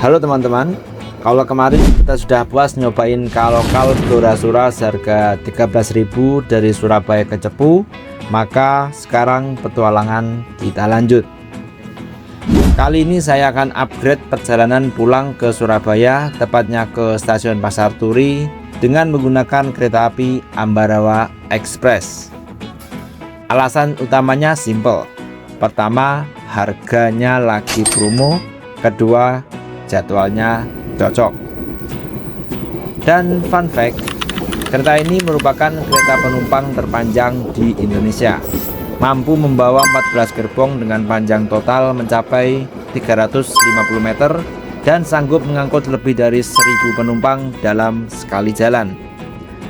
Halo teman-teman, kalau kemarin kita sudah puas nyobain kalokal Blora seharga 13.000 dari Surabaya ke Cepu, maka sekarang petualangan kita lanjut. Kali ini saya akan upgrade perjalanan pulang ke Surabaya, tepatnya ke stasiun Pasar Turi dengan menggunakan kereta api Ambarawa Express. Alasan utamanya simple. Pertama, harganya lagi promo. Kedua, jadwalnya cocok. Dan fun fact, kereta ini merupakan kereta penumpang terpanjang di Indonesia. Mampu membawa 14 gerbong dengan panjang total mencapai 350 meter dan sanggup mengangkut lebih dari 1.000 penumpang dalam sekali jalan.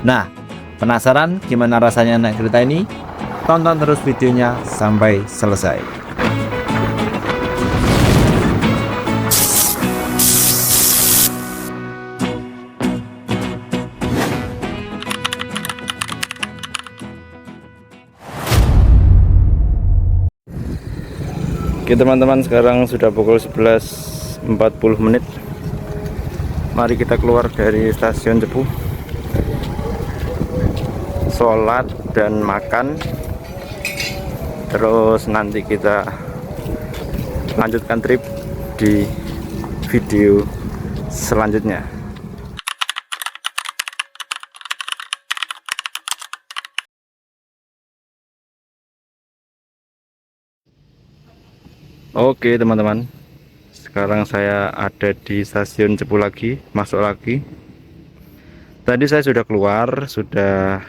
Nah, penasaran gimana rasanya naik kereta ini? Tonton terus videonya sampai selesai. Oke teman-teman, sekarang sudah pukul 11.40 menit. Mari kita keluar dari stasiun Cepu, sholat dan makan, terus nanti kita lanjutkan trip di video selanjutnya. Oke teman-teman, sekarang saya ada di stasiun Cepu lagi, masuk lagi. Tadi saya sudah keluar, sudah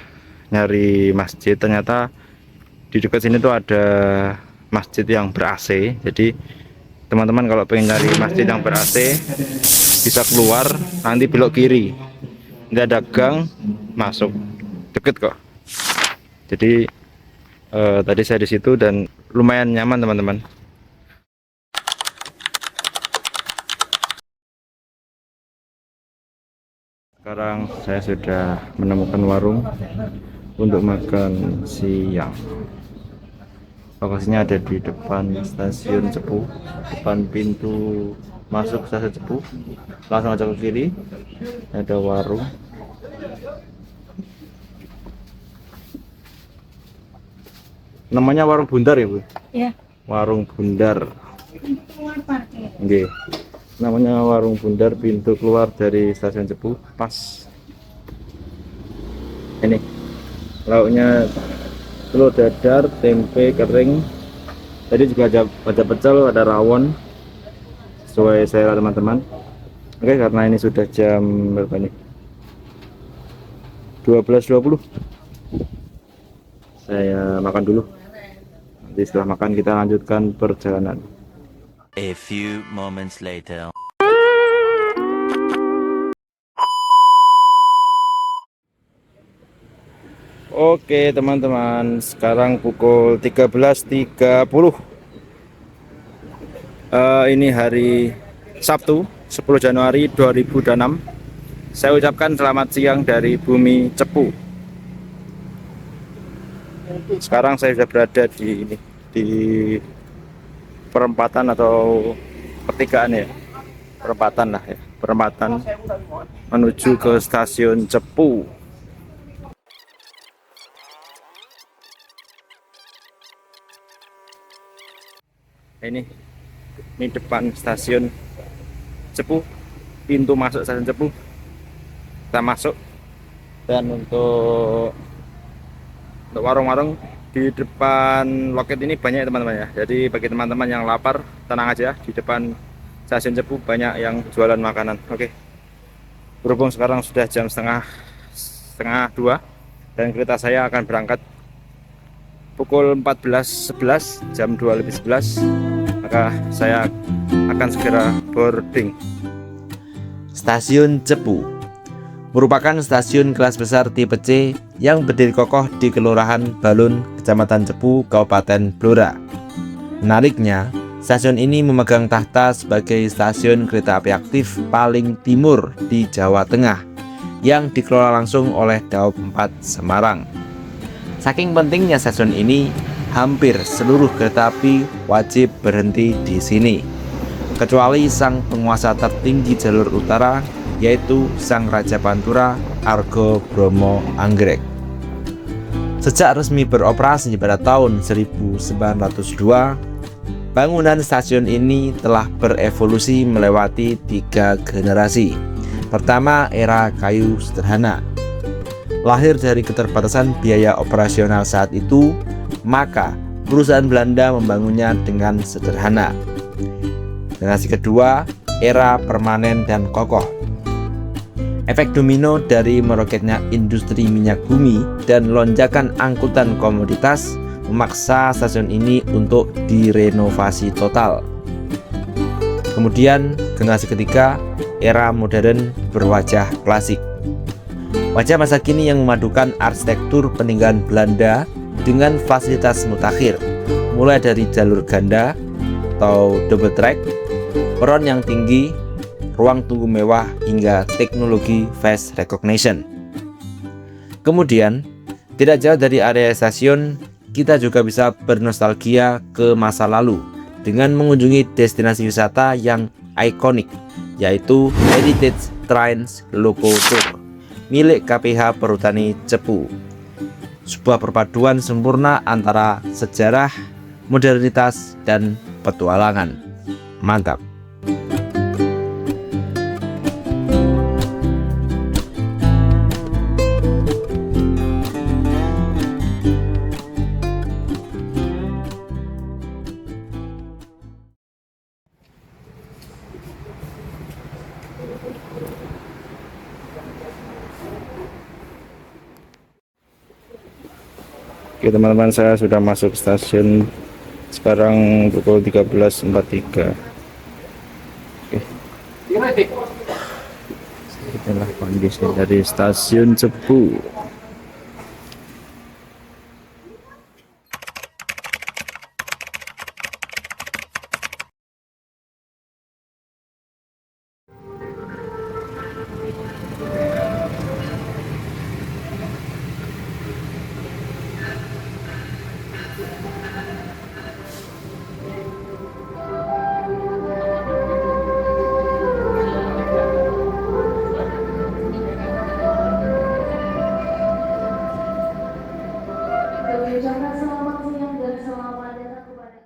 nyari masjid. Ternyata di dekat sini tuh ada masjid yang ber-AC. Jadi teman-teman kalau pengen nyari masjid yang ber-AC bisa keluar, nanti belok kiri, nggak ada gang, masuk, deket kok. Jadi tadi saya di situ dan lumayan nyaman teman-teman. Sekarang saya sudah menemukan warung untuk makan siang. Lokasinya ada di depan stasiun Cepu, depan pintu masuk stasiun Cepu. Langsung aja ke kiri, ada warung. Namanya warung Bundar ya Bu? Ya. Warung Bundar. Keluar parkir. Oke. Namanya warung Bundar, pintu keluar dari stasiun Cepu. Pas ini lauknya telur dadar, tempe kering. Tadi juga ada pecel, ada rawon, sesuai selera teman-teman. Oke, karena ini sudah jam berapa nih? 12.20. Saya makan dulu. Nanti setelah makan kita lanjutkan perjalanan. A few moments later. Oke teman-teman, sekarang pukul 13.30. Ini hari Sabtu 10 Januari 2006. Saya ucapkan selamat siang dari bumi Cepu. Sekarang saya sudah berada di perempatan atau pertigaan ya, perempatan lah ya, perempatan menuju ke stasiun Cepu. Ini depan stasiun Cepu, pintu masuk stasiun Cepu. Kita masuk, dan untuk warung-warung di depan loket ini banyak teman-teman ya. Jadi bagi teman-teman yang lapar, tenang aja, di depan stasiun Cepu banyak yang jualan makanan. Oke. Berhubung sekarang sudah jam setengah 2 dan kereta saya akan berangkat pukul 14.11, jam 2:11, maka saya akan segera boarding. Stasiun Cepu merupakan stasiun kelas besar tipe C yang berdiri kokoh di Kelurahan Balun, Kecamatan Cepu, Kabupaten Blora. Menariknya, stasiun ini memegang tahta sebagai stasiun kereta api aktif paling timur di Jawa Tengah yang dikelola langsung oleh Daob 4 Semarang. Saking pentingnya stasiun ini, hampir seluruh kereta api wajib berhenti di sini. kecuali sang penguasa tertinggi jalur utara, yaitu Sang Raja Pantura Argo Bromo Anggrek. Sejak resmi beroperasi pada tahun 1902, bangunan stasiun ini telah berevolusi melewati 3 generasi. Pertama, era kayu sederhana. Lahir dari keterbatasan biaya operasional saat itu, maka perusahaan Belanda membangunnya dengan sederhana. Generasi kedua, era permanen dan kokoh. Efek domino dari meroketnya industri minyak bumi dan lonjakan angkutan komoditas memaksa stasiun ini untuk direnovasi total. Kemudian generasi ketiga, era modern berwajah klasik. Wajah masa kini yang memadukan arsitektur peninggalan Belanda dengan fasilitas mutakhir, mulai dari jalur ganda atau double track, peron yang tinggi, ruang tunggu mewah, hingga teknologi face recognition. Kemudian, tidak jauh dari area stasiun, kita juga bisa bernostalgia ke masa lalu dengan mengunjungi destinasi wisata yang ikonik, yaitu Heritage Trains Loco Tour milik KPH Perhutani Cepu. Sebuah perpaduan sempurna antara sejarah, modernitas, dan petualangan. Mantap. Oke teman-teman, saya sudah masuk stasiun sekarang pukul 13.43. Oke. Inilah kondisi dari stasiun Cepu. Selamat siang dan selamat datang kepada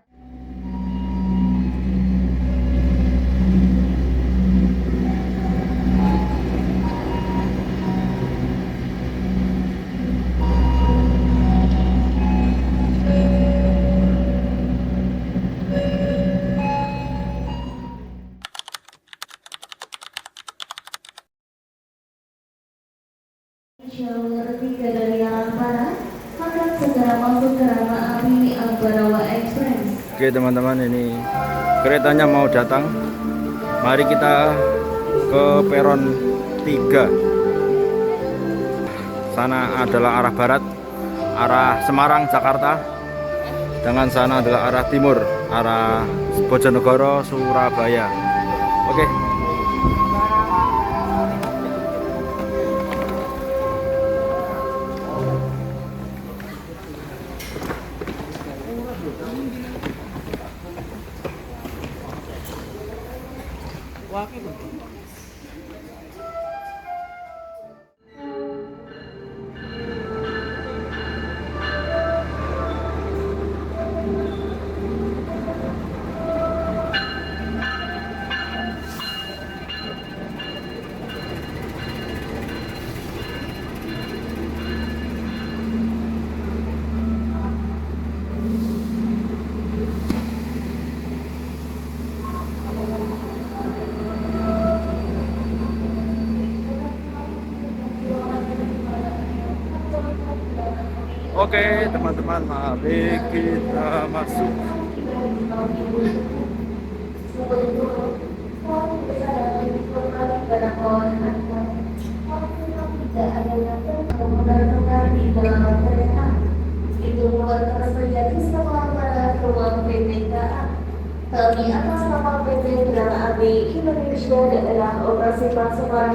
jalur 3 dari arah barat akan segera masuk kereta api Ambarawa Express. Oke teman-teman, ini keretanya mau datang. Mari kita ke peron 3. Sana adalah arah barat, arah Semarang, Jakarta. Sedangkan sana adalah arah timur, arah Bojonegoro, Surabaya. Oke. Oke teman-teman, mari kita masuk. Kami atas nama PT Kereta Api Indonesia Daerah Operasi Pasuruan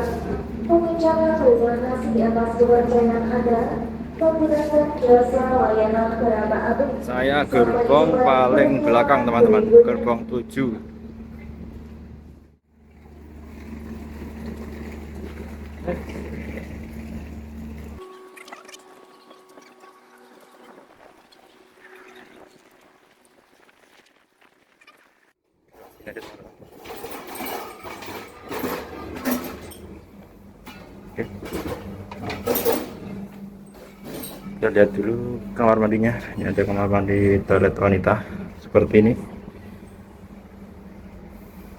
mengucapkan terima kasih atas kepercayaan Anda menggunakan jasa layanan kereta api. Saya gerbong paling belakang teman-teman, gerbong 7. Oke. Kita lihat dulu kamar mandinya. Ini ada kamar mandi toilet wanita seperti ini,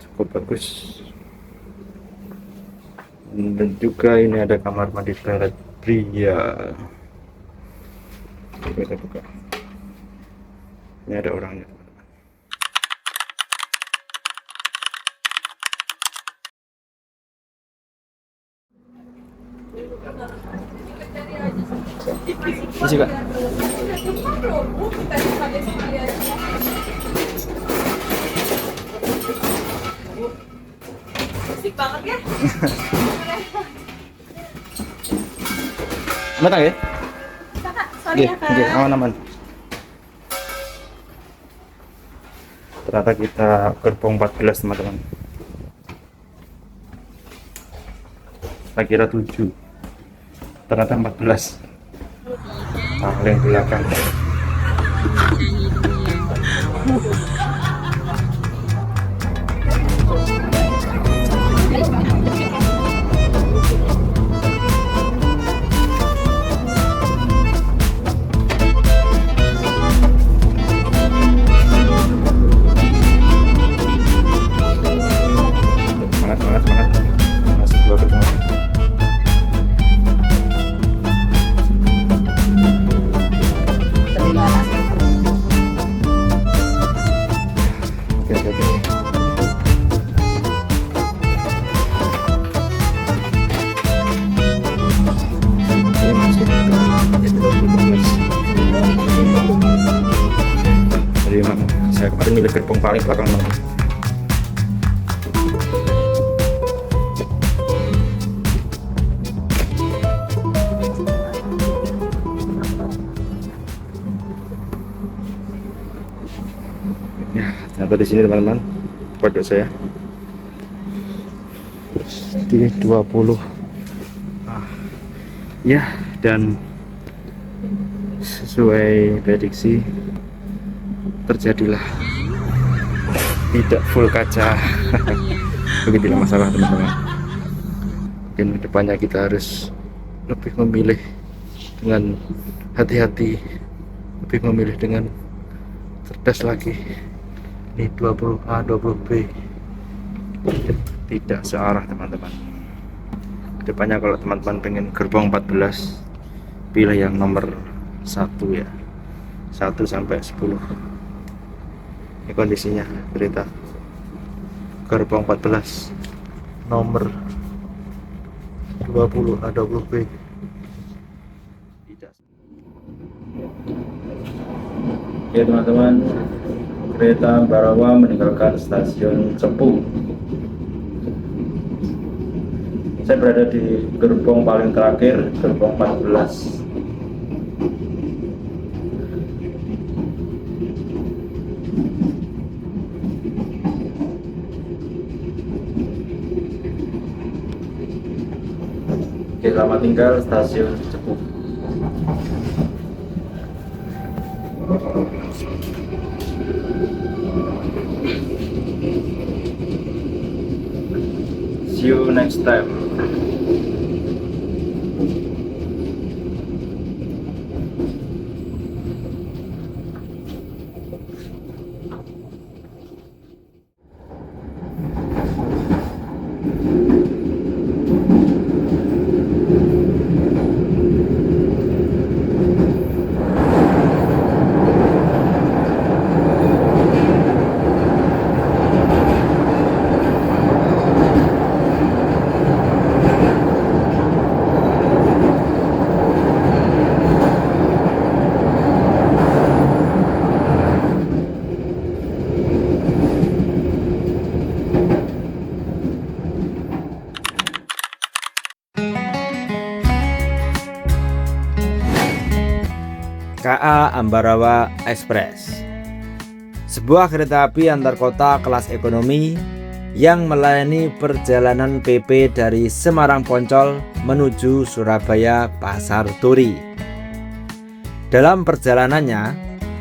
cukup bagus. Dan juga ini ada kamar mandi toilet pria. Kita buka. Ini ada orangnya. Masih Kak? Asik banget ya. Matang ya? Kakak, sorry ya kak. Aman-aman. Ternyata kita gerbong 14 teman-teman. Saya kira 7. Ternyata 14. Paling belakang. Semangat. Masih dua ketemu. Oke. Ini masih jadi memang saya kemarin milih gerbong paling belakang teman. Ya, ternyata di sini teman-teman pojok saya di 20. Ya, dan sesuai prediksi terjadilah tidak full kaca. Begitulah masalah teman-teman. Mungkin kedepannya kita harus lebih memilih dengan hati-hati, lebih memilih dengan cerdas lagi. Ini 20A 20B tidak searah teman-teman. Kedepannya kalau teman-teman pengen gerbong 14, pilih yang nomor 1 ya, 1 sampai 10. Ini kondisinya kereta gerbong 14 nomor 20A 20B. Tidak. Ya teman-teman, kereta Ambarawa meninggalkan stasiun Cepu. Saya berada di gerbong paling terakhir, gerbong 14. Oke, selamat tinggal stasiun Cepu. See you next time. KA Ambarawa Express, sebuah kereta api antar kota kelas ekonomi yang melayani perjalanan PP dari Semarang Poncol menuju Surabaya Pasar Turi. Dalam perjalanannya,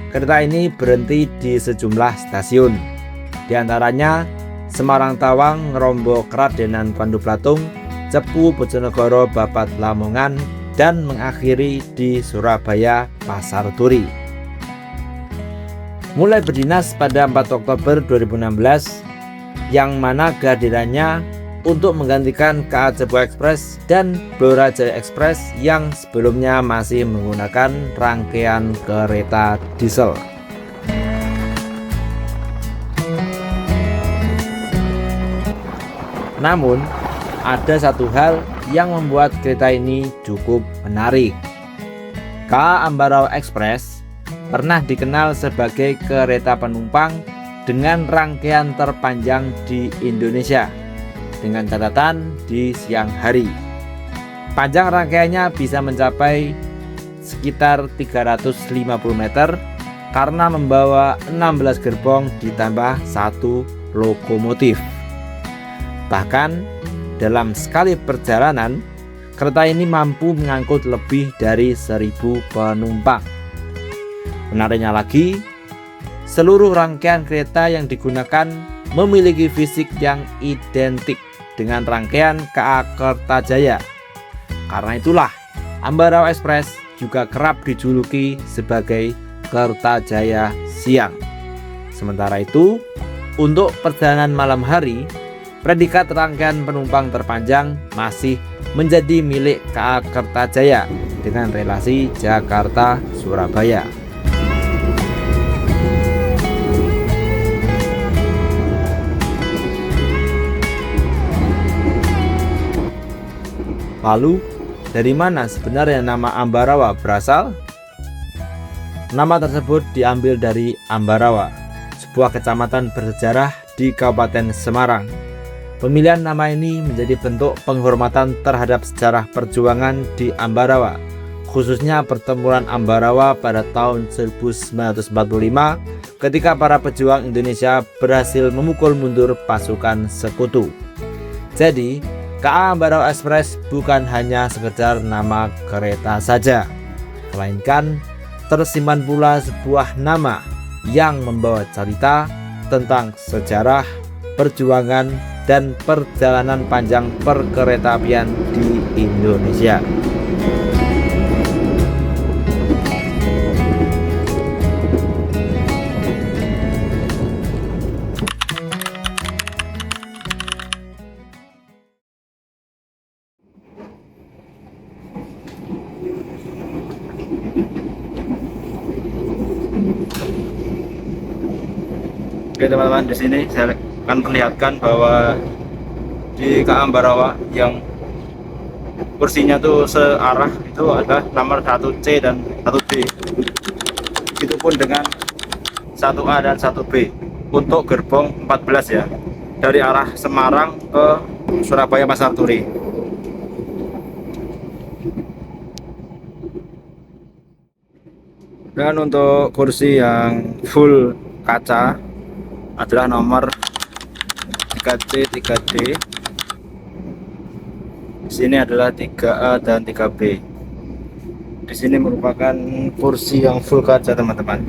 kereta ini berhenti di sejumlah stasiun, di antaranya Semarang Tawang, Ngrombo Kradenan Pandu Platung, Cepu Bojonegoro Babat Lamongan, dan mengakhiri di Surabaya Pasar Turi. Mulai berdinas pada 4 Oktober 2016, yang mana kehadirannya untuk menggantikan KA Cepu Express dan Blora Jaya Express yang sebelumnya masih menggunakan rangkaian kereta diesel. Namun, ada satu hal yang membuat kereta ini cukup menarik. KA Ambarawa Express pernah dikenal sebagai kereta penumpang dengan rangkaian terpanjang di Indonesia, dengan catatan di siang hari. Panjang rangkaiannya bisa mencapai sekitar 350 meter karena membawa 16 gerbong ditambah 1 lokomotif. Bahkan dalam sekali perjalanan, kereta ini mampu mengangkut lebih dari 1.000 penumpang. Menariknya lagi, seluruh rangkaian kereta yang digunakan memiliki fisik yang identik dengan rangkaian KA Kertajaya. Karena itulah, Ambarawa Express juga kerap dijuluki sebagai Kertajaya Siang. Sementara itu, untuk perjalanan malam hari, predikat rangkaian penumpang terpanjang masih menjadi milik KA Kertajaya dengan relasi Jakarta-Surabaya. Lalu, dari mana sebenarnya nama Ambarawa berasal? Nama tersebut diambil dari Ambarawa, sebuah kecamatan bersejarah di Kabupaten Semarang. Pemilihan nama ini menjadi bentuk penghormatan terhadap sejarah perjuangan di Ambarawa, khususnya pertempuran Ambarawa pada tahun 1945 ketika para pejuang Indonesia berhasil memukul mundur pasukan sekutu. Jadi, KA Ambarawa Express bukan hanya sekedar nama kereta saja, melainkan tersimpan pula sebuah nama yang membawa cerita tentang sejarah, perjuangan, dan perjalanan panjang perkeretaapian di Indonesia. Oke teman-teman, di sini saya akan perlihatkan bahwa di KA Ambarawa yang kursinya tuh searah itu ada nomor 1C dan 1D. Begitupun dengan 1A dan 1B untuk gerbong 14 ya, dari arah Semarang ke Surabaya Pasar Turi. Dan untuk kursi yang full kaca adalah nomor 3C, 3D. Di sini adalah 3A dan 3B. Di sini merupakan kursi yang full kaca, teman-teman.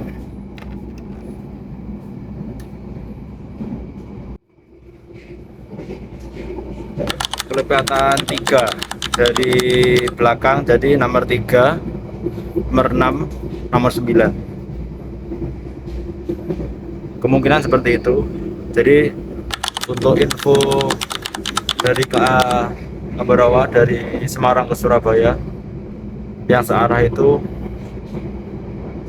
Kelebatan 3 dari belakang, jadi nomor 3, nomor 6, nomor 9. Kemungkinan seperti itu. Jadi untuk info dari KA Ambarawa dari Semarang ke Surabaya yang searah itu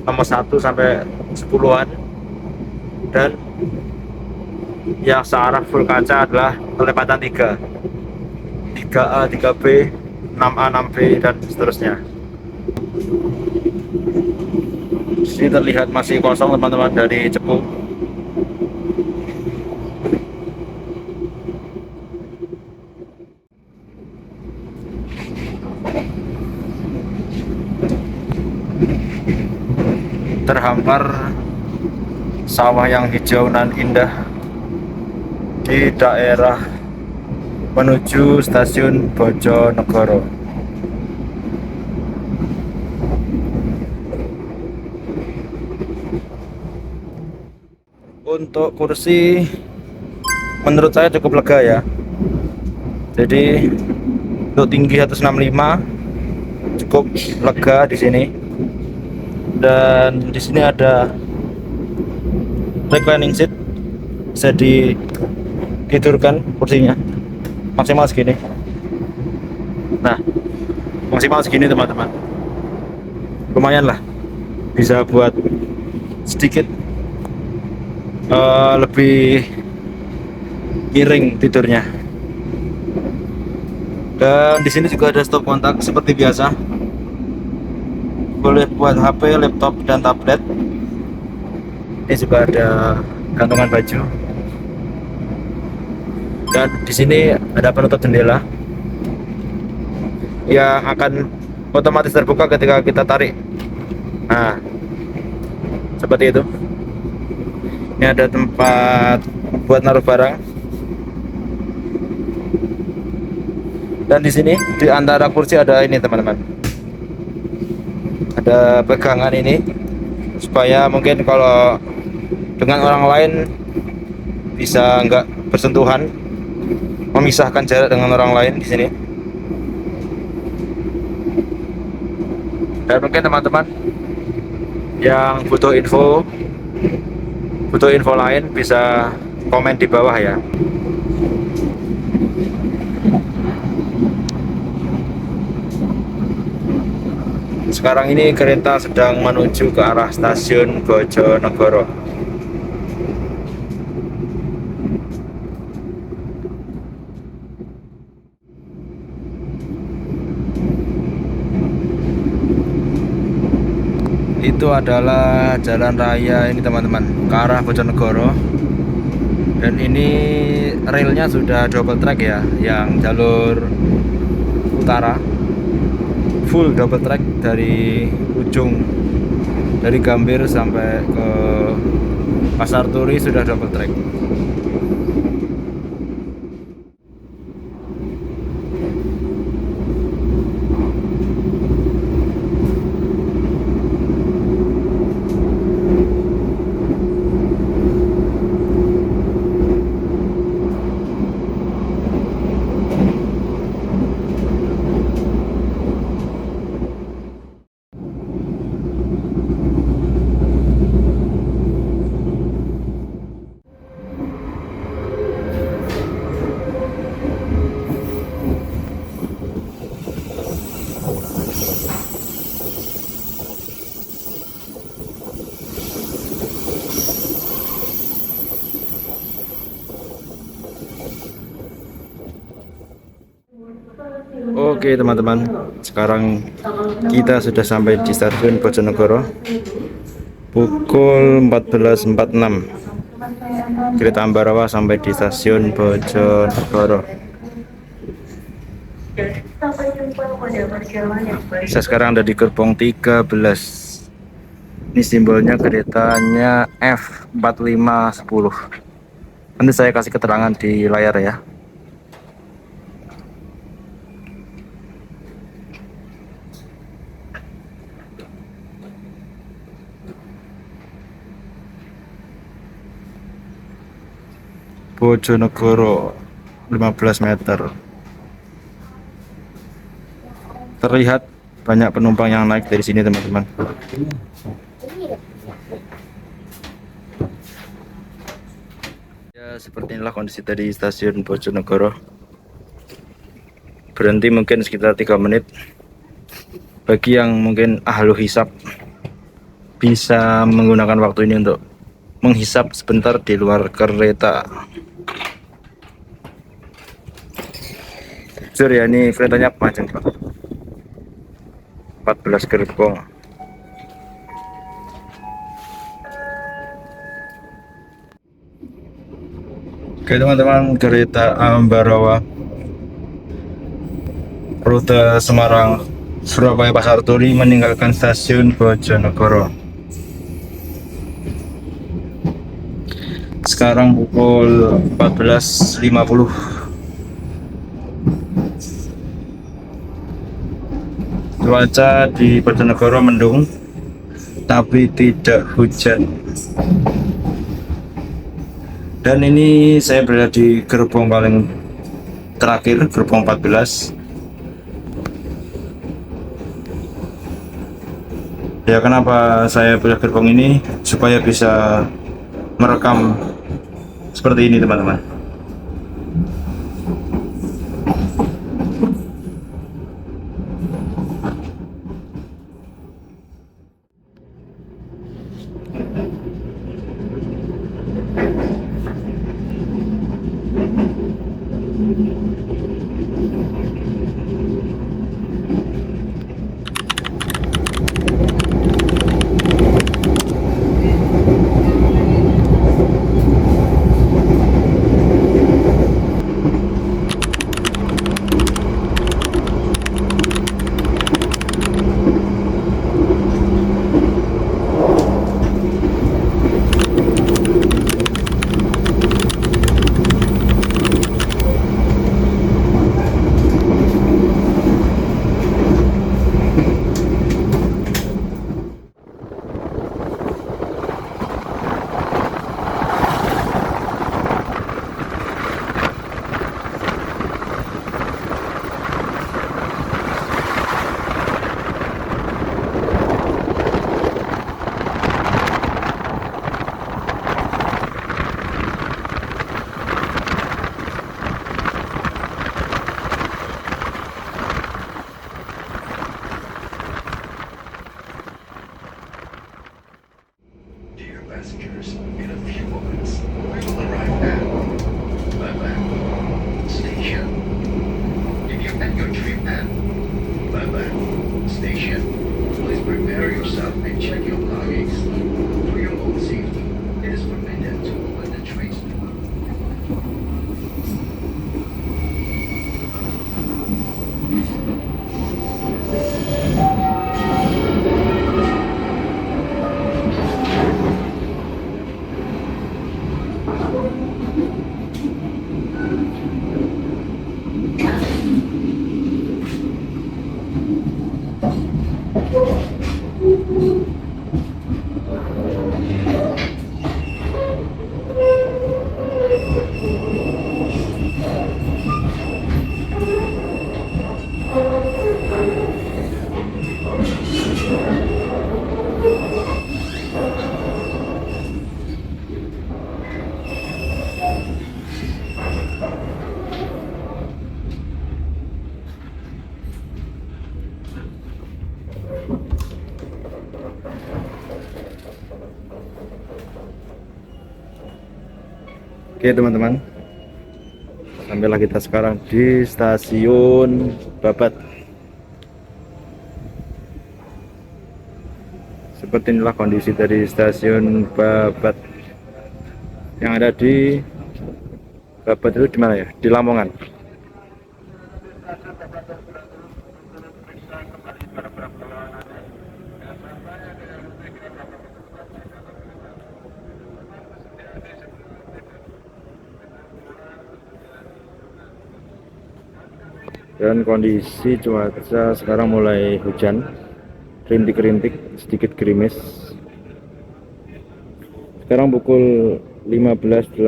nomor 1 sampai 10-an, dan yang searah full kaca adalah kelebatan 3, 3A, 3B, 6A, 6B, dan seterusnya. Di sini terlihat masih kosong, teman-teman, dari Cepu. Terhampar sawah yang hijau nan indah di daerah menuju stasiun Bojonegoro. Untuk kursi menurut saya cukup lega ya. Jadi untuk tinggi 165 cukup lega di sini. Dan di sini ada reclining seat, bisa ditidurkan kursinya maksimal segini. Nah, maksimal segini teman-teman, lumayan lah, bisa buat sedikit lebih miring tidurnya. Dan di sini juga ada stop kontak seperti biasa, boleh buat HP, laptop, dan tablet. Ini juga ada gantungan baju. Dan di sini ada penutup jendela yang akan otomatis terbuka ketika kita tarik. Nah, seperti itu. Ini ada tempat buat naruh barang. Dan di sini di antara kursi ada ini teman-teman, ada pegangan ini supaya mungkin kalau dengan orang lain bisa nggak bersentuhan, memisahkan jarak dengan orang lain di sini. Dan mungkin teman-teman yang butuh info lain bisa komen di bawah ya. Sekarang ini kereta sedang menuju ke arah stasiun Bojonegoro. Itu adalah jalan raya ini teman-teman, ke arah Bojonegoro. Dan ini relnya sudah double track ya, yang jalur utara full double track dari ujung, dari Gambir sampai ke Pasar Turi sudah double track. Oke teman-teman, sekarang kita sudah sampai di stasiun Bojonegoro pukul 14.46. Kereta Ambarawa sampai di stasiun Bojonegoro. Saya sekarang ada di gerbong 13. Ini simbolnya keretanya F4510. Nanti saya kasih keterangan di layar ya. Bojonegoro 15 meter. Terlihat banyak penumpang yang naik dari sini teman-teman. Ya, seperti inilah kondisi dari stasiun Bojonegoro. Berhenti mungkin sekitar 3 menit. Bagi yang mungkin ahlu hisap, bisa menggunakan waktu ini untuk menghisap sebentar di luar kereta. Jujur ya, ini keretanya panjang Pak, 14 gerbong. Oke teman-teman, kereta Ambarawa rute Semarang Surabaya Pasar Turi meninggalkan stasiun Bojonegoro. Sekarang pukul 14.50. Cuaca di Bojonegoro mendung, tapi tidak hujan. Dan ini saya berada di gerbong paling terakhir, gerbong 14. Ya, kenapa saya pilih gerbong ini? Supaya bisa merekam seperti ini, teman-teman. Dear passengers, in a few moments, we will arrive at Baban Station. If you end your trip at Baban Station, please prepare yourself and check your luggage. For your own safety, it is forbidden to open the train's door. Oke, teman-teman, sampailah kita sekarang di stasiun Babat. Seperti inilah kondisi dari stasiun Babat yang ada di Babat itu, di mana ya? Di Lamongan. Dan kondisi cuaca sekarang mulai hujan, rintik-rintik, sedikit gerimis. Sekarang pukul 15.18,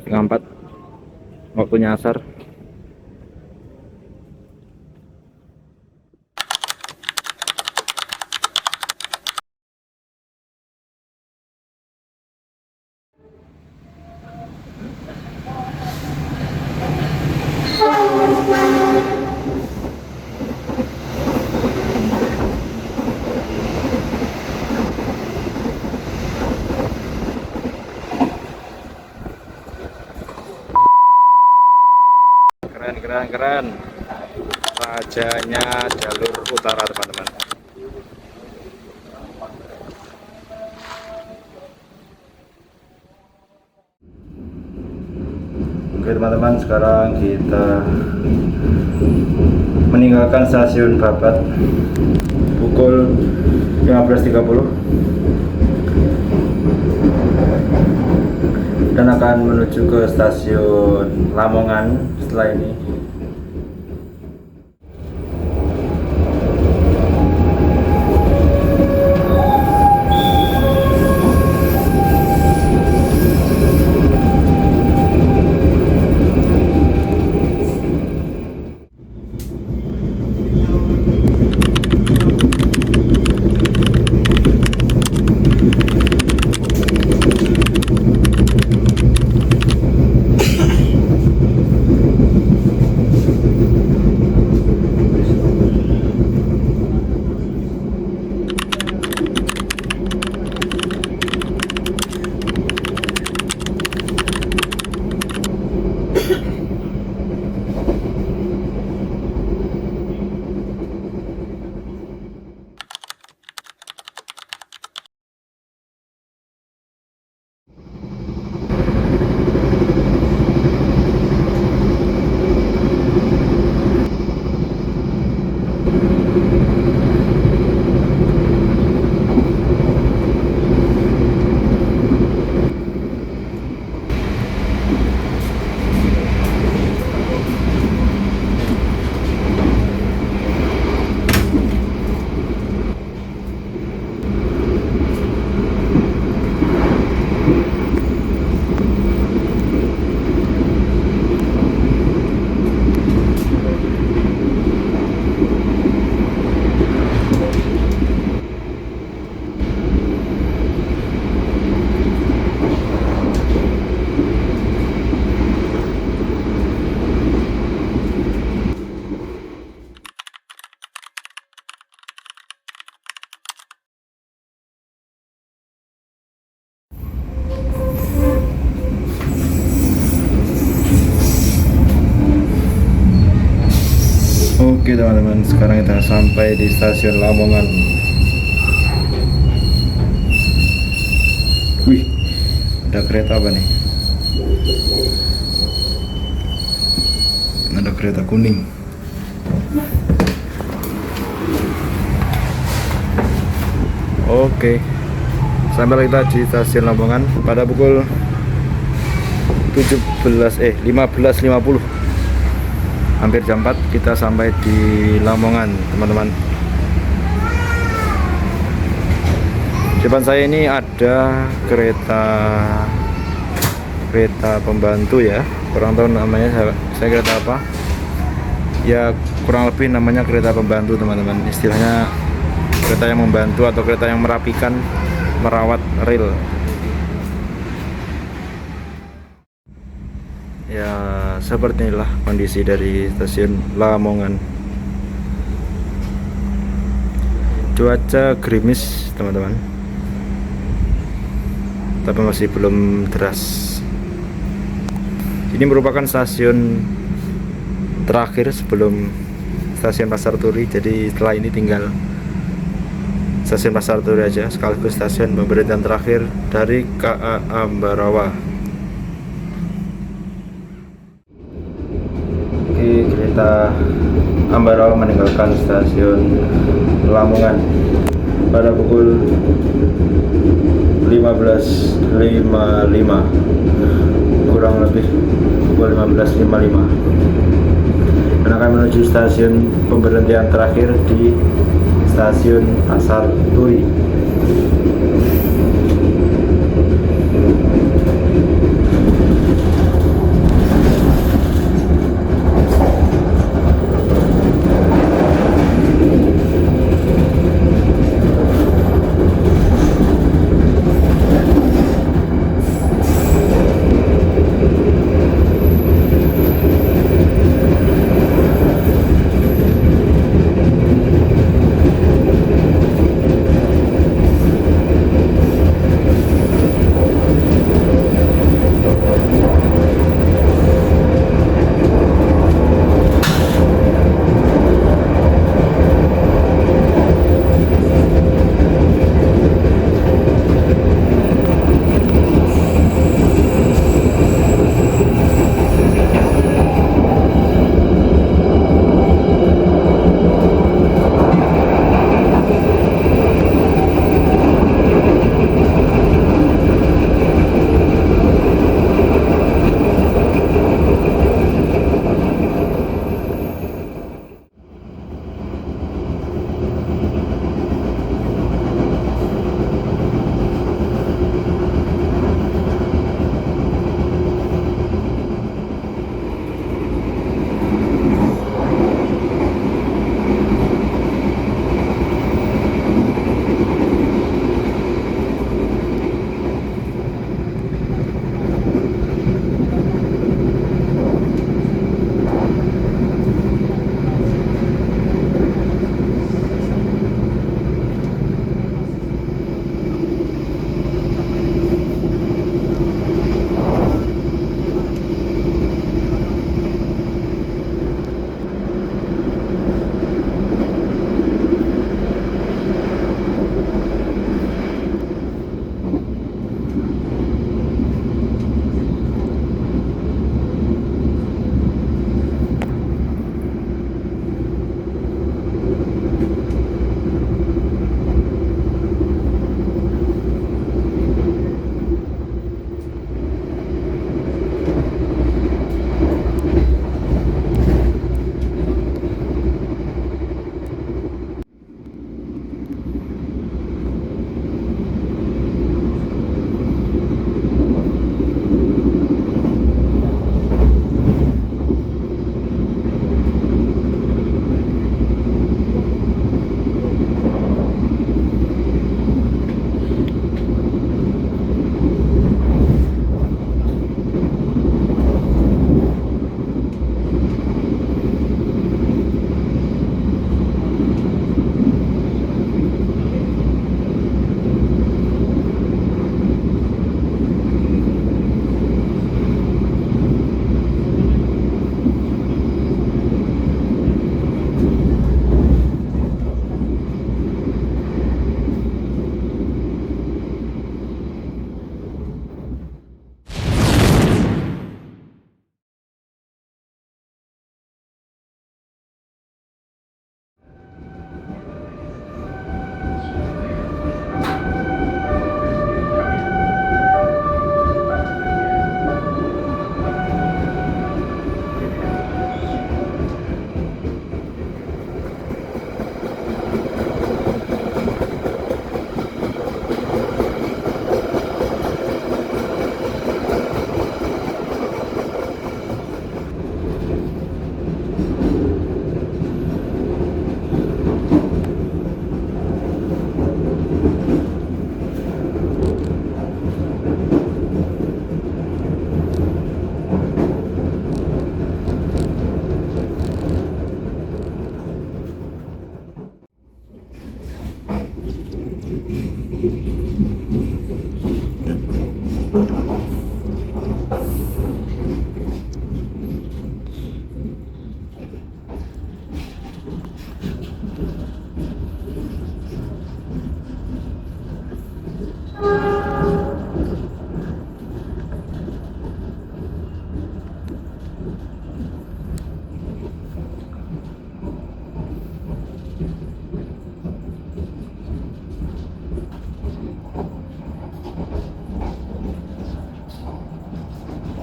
setengah 4, waktunya asar. Keren. Rajanya jalur utara, teman-teman. Oke, teman-teman, sekarang kita meninggalkan stasiun Babat pukul 15.30 dan akan menuju ke stasiun Lamongan setelah ini. Oke teman-teman, sekarang kita sampai di stasiun Lamongan. Wih, ada kereta apa nih? Ada kereta kuning. Oke, sampai kita di stasiun Lamongan pada pukul 15.50. Hampir jam 4 kita sampai di Lamongan, teman-teman. Depan saya ini ada kereta pembantu ya, kurang tahu namanya saya kereta apa ya, kurang lebih namanya kereta pembantu teman-teman, istilahnya kereta yang membantu atau kereta yang merapikan, merawat rel ya. Seperti inilah kondisi dari stasiun Lamongan. Cuaca gerimis teman-teman, tapi masih belum deras. Ini merupakan stasiun terakhir sebelum stasiun Pasar Turi, jadi setelah ini tinggal stasiun Pasar Turi aja, sekaligus stasiun pemberhentian terakhir dari KA Ambarawa. Oke, kereta Ambarawa meninggalkan stasiun Lamongan pada pukul 15.55, kurang lebih pukul 15.55, dan akan menuju stasiun pemberhentian terakhir di stasiun Pasar Turi.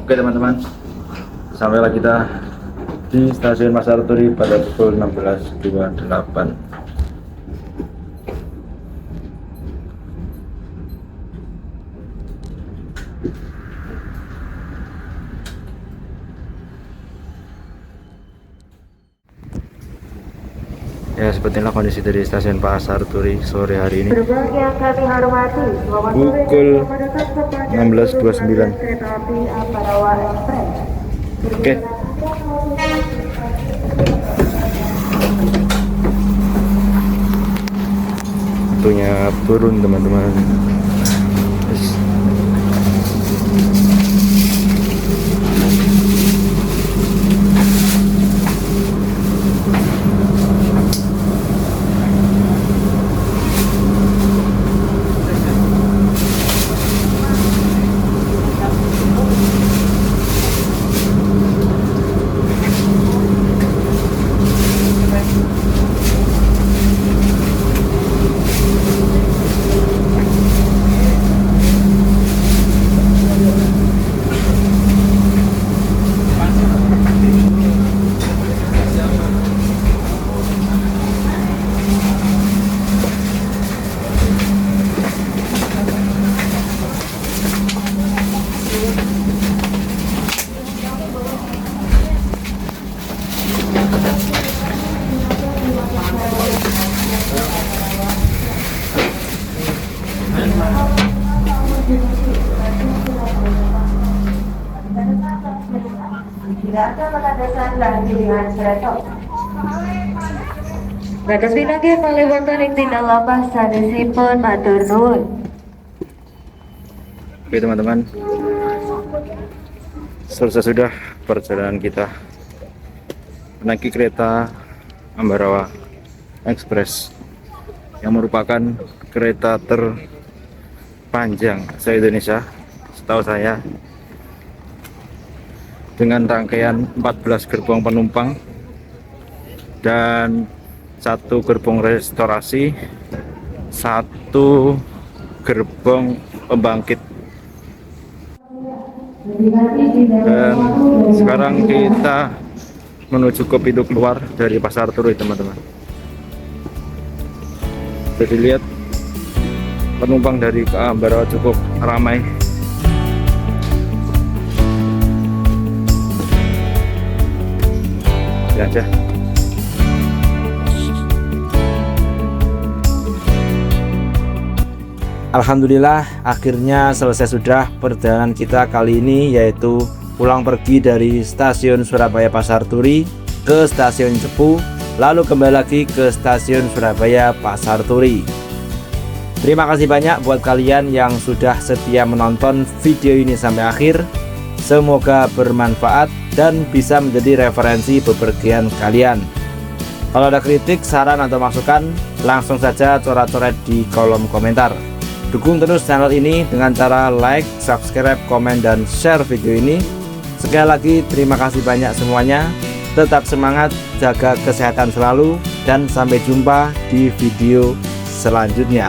Oke teman-teman, sampailah kita di stasiun Pasar Turi pada pukul 16.28. Ya, seperti inilah kondisi dari stasiun Pasar Turi sore hari ini. Gerbang yang kami hormati, selamat sore Pukul dan selamat datang kepada 16.29. kereta api Ambarawa Express. Oke. Waktunya turun teman-teman. Yes. Batas pinangge paliwatan ing tindak lampah sanesipun matur nuwun. Oke teman-teman, selesai sudah perjalanan kita menaiki kereta Ambarawa Express yang merupakan kereta terpanjang se-Indonesia setahu saya, dengan rangkaian 14 gerbong penumpang dan 1 gerbong restorasi, 1 gerbong pembangkit. Dan sekarang kita menuju ke pintu keluar dari Pasar Turi teman-teman. Jadi lihat penumpang dari Ambarawa cukup ramai. Lihat aja. Alhamdulillah akhirnya selesai sudah perjalanan kita kali ini, yaitu pulang pergi dari stasiun Surabaya Pasar Turi ke stasiun Cepu, lalu kembali lagi ke stasiun Surabaya Pasar Turi. Terima kasih banyak buat kalian yang sudah setia menonton video ini sampai akhir. Semoga bermanfaat dan bisa menjadi referensi bepergian kalian. Kalau ada kritik, saran atau masukan, langsung saja coret-coret di kolom komentar. Dukung terus channel ini dengan cara like, subscribe, komen, dan share video ini. Sekali lagi terima kasih banyak semuanya. Tetap semangat, jaga kesehatan selalu, dan sampai jumpa di video selanjutnya.